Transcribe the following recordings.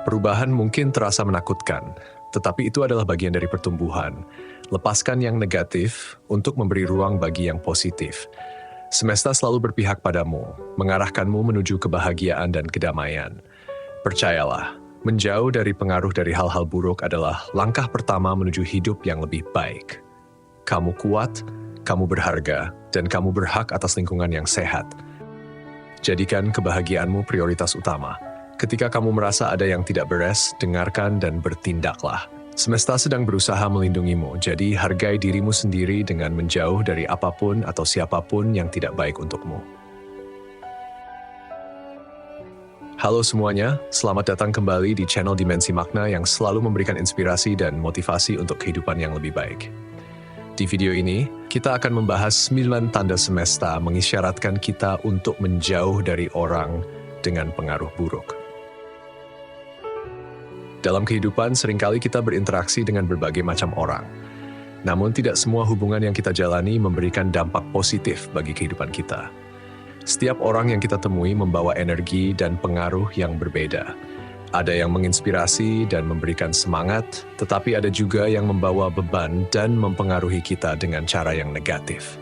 Perubahan mungkin terasa menakutkan, tetapi itu adalah bagian dari pertumbuhan. Lepaskan yang negatif untuk memberi ruang bagi yang positif. Semesta selalu berpihak padamu, mengarahkanmu menuju kebahagiaan dan kedamaian. Percayalah, menjauh dari pengaruh dari hal-hal buruk adalah langkah pertama menuju hidup yang lebih baik. Kamu kuat, kamu berharga, dan kamu berhak atas lingkungan yang sehat. Jadikan kebahagiaanmu prioritas utama. Ketika kamu merasa ada yang tidak beres, dengarkan dan bertindaklah. Semesta sedang berusaha melindungimu, jadi hargai dirimu sendiri dengan menjauh dari apapun atau siapapun yang tidak baik untukmu. Halo semuanya, selamat datang kembali di channel Dimensi Makna yang selalu memberikan inspirasi dan motivasi untuk kehidupan yang lebih baik. Di video ini, kita akan membahas 9 tanda semesta mengisyaratkan kita untuk menjauh dari orang dengan pengaruh buruk. Dalam kehidupan, seringkali kita berinteraksi dengan berbagai macam orang. Namun tidak semua hubungan yang kita jalani memberikan dampak positif bagi kehidupan kita. Setiap orang yang kita temui membawa energi dan pengaruh yang berbeda. Ada yang menginspirasi dan memberikan semangat, tetapi ada juga yang membawa beban dan mempengaruhi kita dengan cara yang negatif.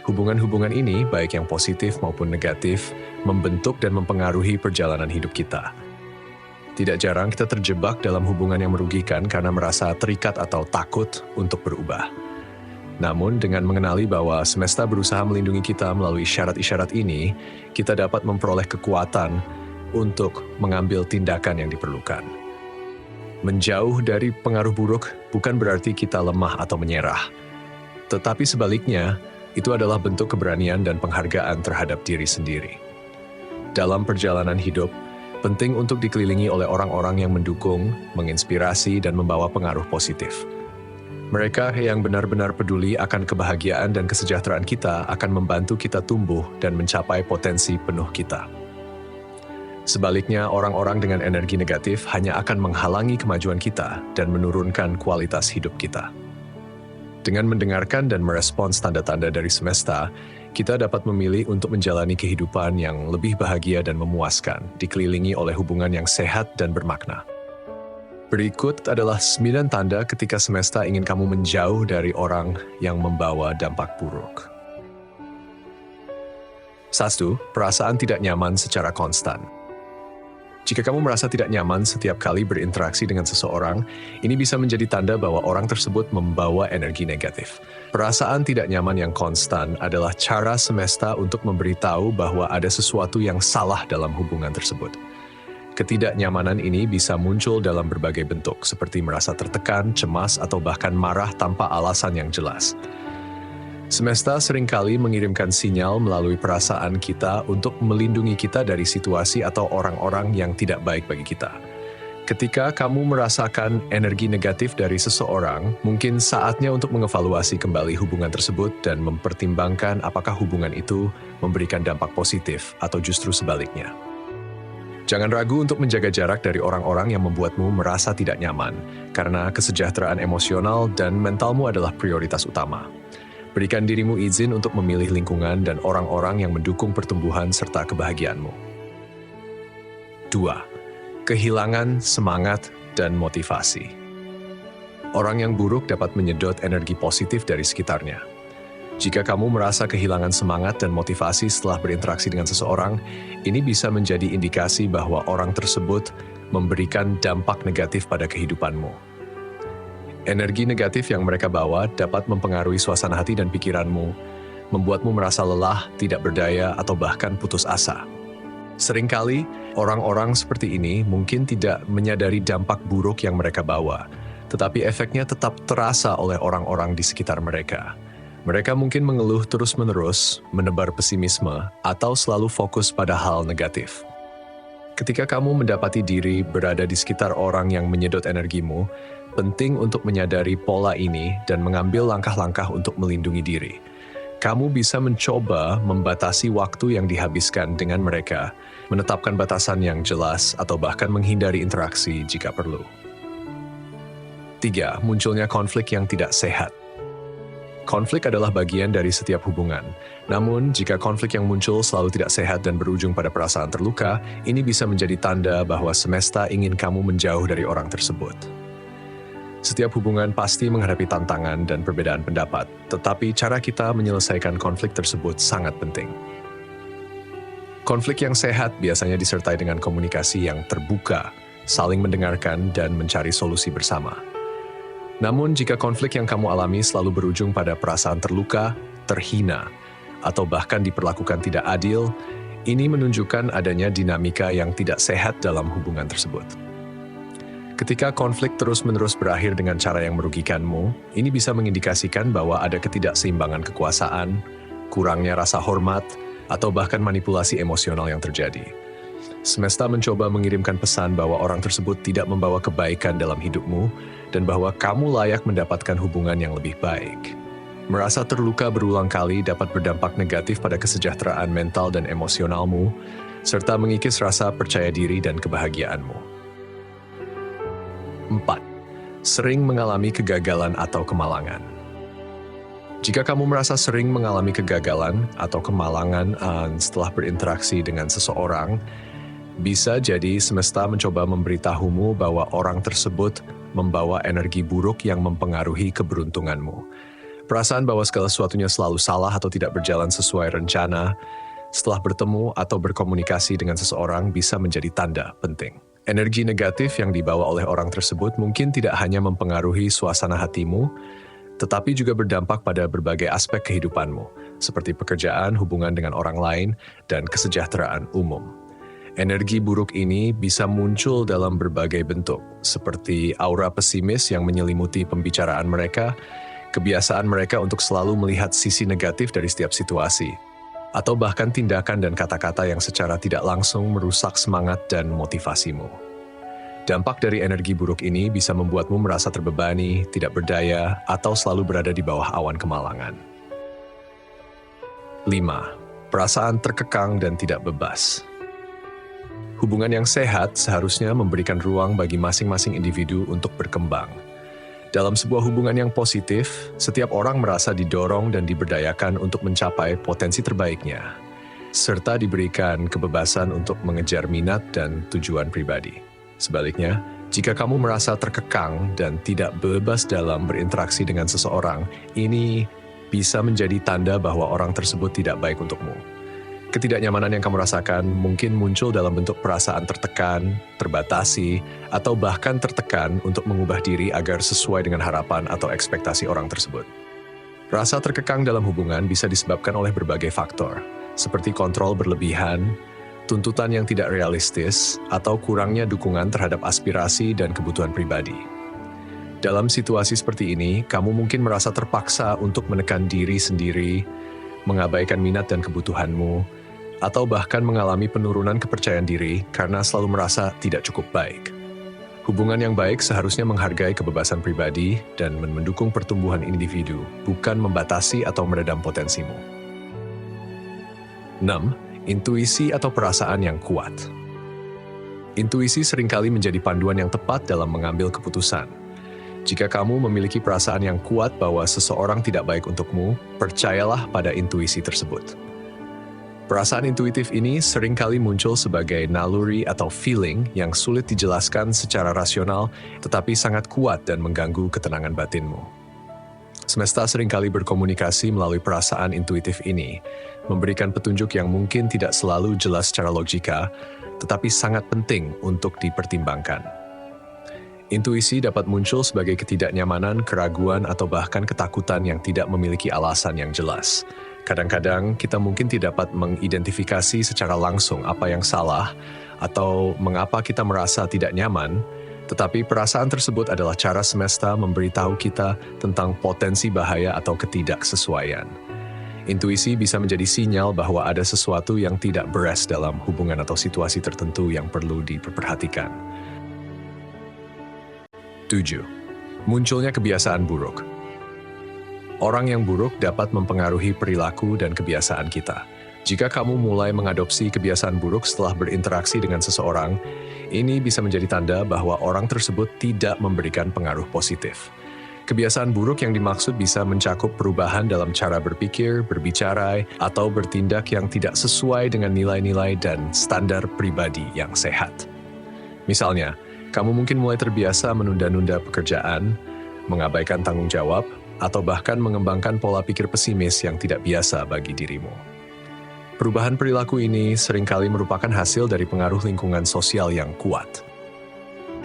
Hubungan-hubungan ini, baik yang positif maupun negatif, membentuk dan mempengaruhi perjalanan hidup kita. Tidak jarang kita terjebak dalam hubungan yang merugikan karena merasa terikat atau takut untuk berubah. Namun, dengan mengenali bahwa semesta berusaha melindungi kita melalui isyarat-isyarat ini, kita dapat memperoleh kekuatan untuk mengambil tindakan yang diperlukan. Menjauh dari pengaruh buruk bukan berarti kita lemah atau menyerah. Tetapi sebaliknya, itu adalah bentuk keberanian dan penghargaan terhadap diri sendiri. Dalam perjalanan hidup, penting untuk dikelilingi oleh orang-orang yang mendukung, menginspirasi, dan membawa pengaruh positif. Mereka yang benar-benar peduli akan kebahagiaan dan kesejahteraan kita akan membantu kita tumbuh dan mencapai potensi penuh kita. Sebaliknya, orang-orang dengan energi negatif hanya akan menghalangi kemajuan kita dan menurunkan kualitas hidup kita. Dengan mendengarkan dan merespons tanda-tanda dari semesta, kita dapat memilih untuk menjalani kehidupan yang lebih bahagia dan memuaskan, dikelilingi oleh hubungan yang sehat dan bermakna. Berikut adalah 9 tanda ketika semesta ingin kamu menjauh dari orang yang membawa dampak buruk. 1. Perasaan tidak nyaman secara konstan. Jika kamu merasa tidak nyaman setiap kali berinteraksi dengan seseorang, ini bisa menjadi tanda bahwa orang tersebut membawa energi negatif. Perasaan tidak nyaman yang konstan adalah cara semesta untuk memberitahu bahwa ada sesuatu yang salah dalam hubungan tersebut. Ketidaknyamanan ini bisa muncul dalam berbagai bentuk, seperti merasa tertekan, cemas, atau bahkan marah tanpa alasan yang jelas. Semesta seringkali mengirimkan sinyal melalui perasaan kita untuk melindungi kita dari situasi atau orang-orang yang tidak baik bagi kita. Ketika kamu merasakan energi negatif dari seseorang, mungkin saatnya untuk mengevaluasi kembali hubungan tersebut dan mempertimbangkan apakah hubungan itu memberikan dampak positif atau justru sebaliknya. Jangan ragu untuk menjaga jarak dari orang-orang yang membuatmu merasa tidak nyaman, karena kesejahteraan emosional dan mentalmu adalah prioritas utama. Berikan dirimu izin untuk memilih lingkungan dan orang-orang yang mendukung pertumbuhan serta kebahagiaanmu. 2. Kehilangan semangat dan motivasi. Orang yang buruk dapat menyedot energi positif dari sekitarnya. Jika kamu merasa kehilangan semangat dan motivasi setelah berinteraksi dengan seseorang, ini bisa menjadi indikasi bahwa orang tersebut memberikan dampak negatif pada kehidupanmu. Energi negatif yang mereka bawa dapat mempengaruhi suasana hati dan pikiranmu, membuatmu merasa lelah, tidak berdaya, atau bahkan putus asa. Seringkali, orang-orang seperti ini mungkin tidak menyadari dampak buruk yang mereka bawa, tetapi efeknya tetap terasa oleh orang-orang di sekitar mereka. Mereka mungkin mengeluh terus-menerus, menebar pesimisme, atau selalu fokus pada hal negatif. Ketika kamu mendapati diri berada di sekitar orang yang menyedot energimu, penting untuk menyadari pola ini dan mengambil langkah-langkah untuk melindungi diri. Kamu bisa mencoba membatasi waktu yang dihabiskan dengan mereka, menetapkan batasan yang jelas, atau bahkan menghindari interaksi jika perlu. 3. Munculnya konflik yang tidak sehat. Konflik adalah bagian dari setiap hubungan. Namun, jika konflik yang muncul selalu tidak sehat dan berujung pada perasaan terluka, ini bisa menjadi tanda bahwa semesta ingin kamu menjauh dari orang tersebut. Setiap hubungan pasti menghadapi tantangan dan perbedaan pendapat, tetapi cara kita menyelesaikan konflik tersebut sangat penting. Konflik yang sehat biasanya disertai dengan komunikasi yang terbuka, saling mendengarkan, dan mencari solusi bersama. Namun, jika konflik yang kamu alami selalu berujung pada perasaan terluka, terhina, atau bahkan diperlakukan tidak adil, ini menunjukkan adanya dinamika yang tidak sehat dalam hubungan tersebut. Ketika konflik terus-menerus berakhir dengan cara yang merugikanmu, ini bisa mengindikasikan bahwa ada ketidakseimbangan kekuasaan, kurangnya rasa hormat, atau bahkan manipulasi emosional yang terjadi. Semesta mencoba mengirimkan pesan bahwa orang tersebut tidak membawa kebaikan dalam hidupmu dan bahwa kamu layak mendapatkan hubungan yang lebih baik. Merasa terluka berulang kali dapat berdampak negatif pada kesejahteraan mental dan emosionalmu, serta mengikis rasa percaya diri dan kebahagiaanmu. 4. Sering mengalami kegagalan atau kemalangan. Jika kamu merasa sering mengalami kegagalan atau kemalangan setelah berinteraksi dengan seseorang, bisa jadi semesta mencoba memberitahumu bahwa orang tersebut membawa energi buruk yang mempengaruhi keberuntunganmu. Perasaan bahwa segala sesuatunya selalu salah atau tidak berjalan sesuai rencana setelah bertemu atau berkomunikasi dengan seseorang bisa menjadi tanda penting. Energi negatif yang dibawa oleh orang tersebut mungkin tidak hanya mempengaruhi suasana hatimu, tetapi juga berdampak pada berbagai aspek kehidupanmu, seperti pekerjaan, hubungan dengan orang lain, dan kesejahteraan umum. Energi buruk ini bisa muncul dalam berbagai bentuk, seperti aura pesimis yang menyelimuti pembicaraan mereka, kebiasaan mereka untuk selalu melihat sisi negatif dari setiap situasi, atau bahkan tindakan dan kata-kata yang secara tidak langsung merusak semangat dan motivasimu. Dampak dari energi buruk ini bisa membuatmu merasa terbebani, tidak berdaya, atau selalu berada di bawah awan kemalangan. 5. Perasaan terkekang dan tidak bebas. Hubungan yang sehat seharusnya memberikan ruang bagi masing-masing individu untuk berkembang. Dalam sebuah hubungan yang positif, setiap orang merasa didorong dan diberdayakan untuk mencapai potensi terbaiknya, serta diberikan kebebasan untuk mengejar minat dan tujuan pribadi. Sebaliknya, jika kamu merasa terkekang dan tidak bebas dalam berinteraksi dengan seseorang, ini bisa menjadi tanda bahwa orang tersebut tidak baik untukmu. Ketidaknyamanan yang kamu rasakan mungkin muncul dalam bentuk perasaan tertekan, terbatasi, atau bahkan tertekan untuk mengubah diri agar sesuai dengan harapan atau ekspektasi orang tersebut. Rasa terkekang dalam hubungan bisa disebabkan oleh berbagai faktor, seperti kontrol berlebihan, tuntutan yang tidak realistis, atau kurangnya dukungan terhadap aspirasi dan kebutuhan pribadi. Dalam situasi seperti ini, kamu mungkin merasa terpaksa untuk menekan diri sendiri, mengabaikan minat dan kebutuhanmu, atau bahkan mengalami penurunan kepercayaan diri karena selalu merasa tidak cukup baik. Hubungan yang baik seharusnya menghargai kebebasan pribadi dan mendukung pertumbuhan individu, bukan membatasi atau meredam potensimu. 6. Intuisi atau perasaan yang kuat. Intuisi seringkali menjadi panduan yang tepat dalam mengambil keputusan. Jika kamu memiliki perasaan yang kuat bahwa seseorang tidak baik untukmu, percayalah pada intuisi tersebut. Perasaan intuitif ini seringkali muncul sebagai naluri atau feeling yang sulit dijelaskan secara rasional, tetapi sangat kuat dan mengganggu ketenangan batinmu. Semesta seringkali berkomunikasi melalui perasaan intuitif ini, memberikan petunjuk yang mungkin tidak selalu jelas secara logika, tetapi sangat penting untuk dipertimbangkan. Intuisi dapat muncul sebagai ketidaknyamanan, keraguan, atau bahkan ketakutan yang tidak memiliki alasan yang jelas. Kadang-kadang kita mungkin tidak dapat mengidentifikasi secara langsung apa yang salah atau mengapa kita merasa tidak nyaman, tetapi perasaan tersebut adalah cara semesta memberitahu kita tentang potensi bahaya atau ketidaksesuaian. Intuisi bisa menjadi sinyal bahwa ada sesuatu yang tidak beres dalam hubungan atau situasi tertentu yang perlu diperhatikan. 7. Munculnya kebiasaan buruk. Orang yang buruk dapat mempengaruhi perilaku dan kebiasaan kita. Jika kamu mulai mengadopsi kebiasaan buruk setelah berinteraksi dengan seseorang, ini bisa menjadi tanda bahwa orang tersebut tidak memberikan pengaruh positif. Kebiasaan buruk yang dimaksud bisa mencakup perubahan dalam cara berpikir, berbicara, atau bertindak yang tidak sesuai dengan nilai-nilai dan standar pribadi yang sehat. Misalnya, kamu mungkin mulai terbiasa menunda-nunda pekerjaan, mengabaikan tanggung jawab, atau bahkan mengembangkan pola pikir pesimis yang tidak biasa bagi dirimu. Perubahan perilaku ini seringkali merupakan hasil dari pengaruh lingkungan sosial yang kuat.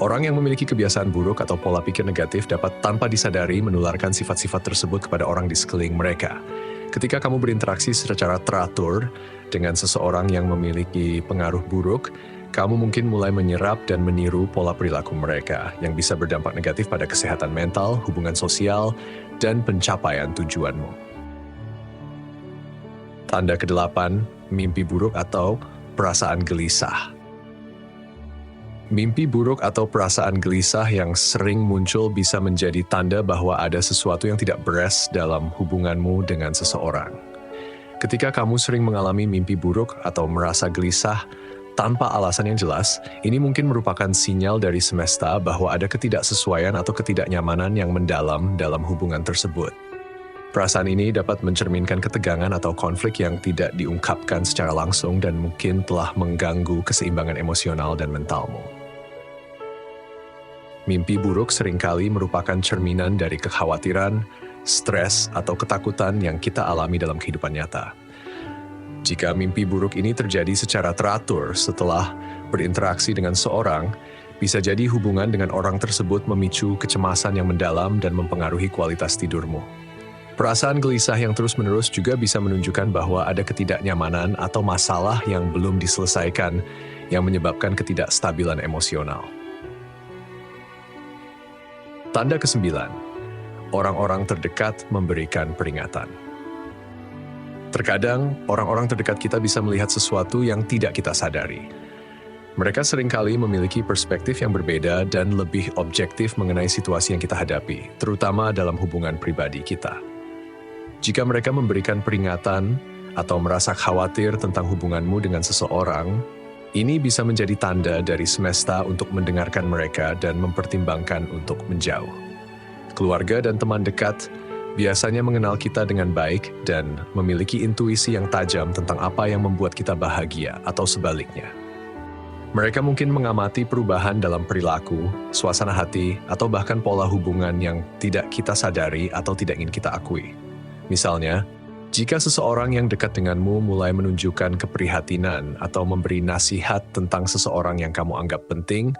Orang yang memiliki kebiasaan buruk atau pola pikir negatif dapat tanpa disadari menularkan sifat-sifat tersebut kepada orang di sekeliling mereka. Ketika kamu berinteraksi secara teratur dengan seseorang yang memiliki pengaruh buruk, kamu mungkin mulai menyerap dan meniru pola perilaku mereka yang bisa berdampak negatif pada kesehatan mental, hubungan sosial, dan pencapaian tujuanmu. Tanda ke-8, mimpi buruk atau perasaan gelisah. Mimpi buruk atau perasaan gelisah yang sering muncul bisa menjadi tanda bahwa ada sesuatu yang tidak beres dalam hubunganmu dengan seseorang. Ketika kamu sering mengalami mimpi buruk atau merasa gelisah tanpa alasan yang jelas, ini mungkin merupakan sinyal dari semesta bahwa ada ketidaksesuaian atau ketidaknyamanan yang mendalam dalam hubungan tersebut. Perasaan ini dapat mencerminkan ketegangan atau konflik yang tidak diungkapkan secara langsung dan mungkin telah mengganggu keseimbangan emosional dan mentalmu. Mimpi buruk seringkali merupakan cerminan dari kekhawatiran, stres, atau ketakutan yang kita alami dalam kehidupan nyata. Jika mimpi buruk ini terjadi secara teratur setelah berinteraksi dengan seorang, bisa jadi hubungan dengan orang tersebut memicu kecemasan yang mendalam dan mempengaruhi kualitas tidurmu. Perasaan gelisah yang terus-menerus juga bisa menunjukkan bahwa ada ketidaknyamanan atau masalah yang belum diselesaikan yang menyebabkan ketidakstabilan emosional. Tanda ke-9, orang-orang terdekat memberikan peringatan. Terkadang, orang-orang terdekat kita bisa melihat sesuatu yang tidak kita sadari. Mereka seringkali memiliki perspektif yang berbeda dan lebih objektif mengenai situasi yang kita hadapi, terutama dalam hubungan pribadi kita. Jika mereka memberikan peringatan atau merasa khawatir tentang hubunganmu dengan seseorang, ini bisa menjadi tanda dari semesta untuk mendengarkan mereka dan mempertimbangkan untuk menjauh. Keluarga dan teman dekat biasanya mengenal kita dengan baik dan memiliki intuisi yang tajam tentang apa yang membuat kita bahagia atau sebaliknya. Mereka mungkin mengamati perubahan dalam perilaku, suasana hati, atau bahkan pola hubungan yang tidak kita sadari atau tidak ingin kita akui. Misalnya, jika seseorang yang dekat denganmu mulai menunjukkan keprihatinan atau memberi nasihat tentang seseorang yang kamu anggap penting,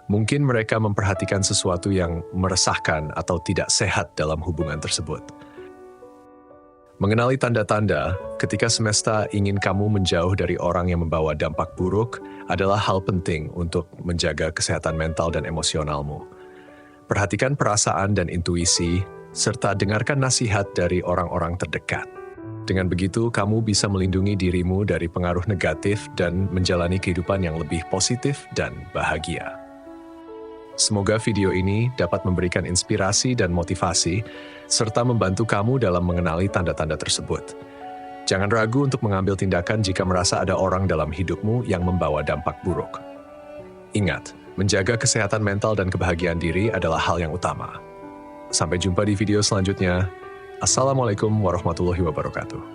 mungkin mereka memperhatikan sesuatu yang meresahkan atau tidak sehat dalam hubungan tersebut. Mengenali tanda-tanda ketika semesta ingin kamu menjauh dari orang yang membawa dampak buruk adalah hal penting untuk menjaga kesehatan mental dan emosionalmu. Perhatikan perasaan dan intuisi, serta dengarkan nasihat dari orang-orang terdekat. Dengan begitu, kamu bisa melindungi dirimu dari pengaruh negatif dan menjalani kehidupan yang lebih positif dan bahagia. Semoga video ini dapat memberikan inspirasi dan motivasi, serta membantu kamu dalam mengenali tanda-tanda tersebut. Jangan ragu untuk mengambil tindakan jika merasa ada orang dalam hidupmu yang membawa dampak buruk. Ingat, menjaga kesehatan mental dan kebahagiaan diri adalah hal yang utama. Sampai jumpa di video selanjutnya. Assalamualaikum warahmatullahi wabarakatuh.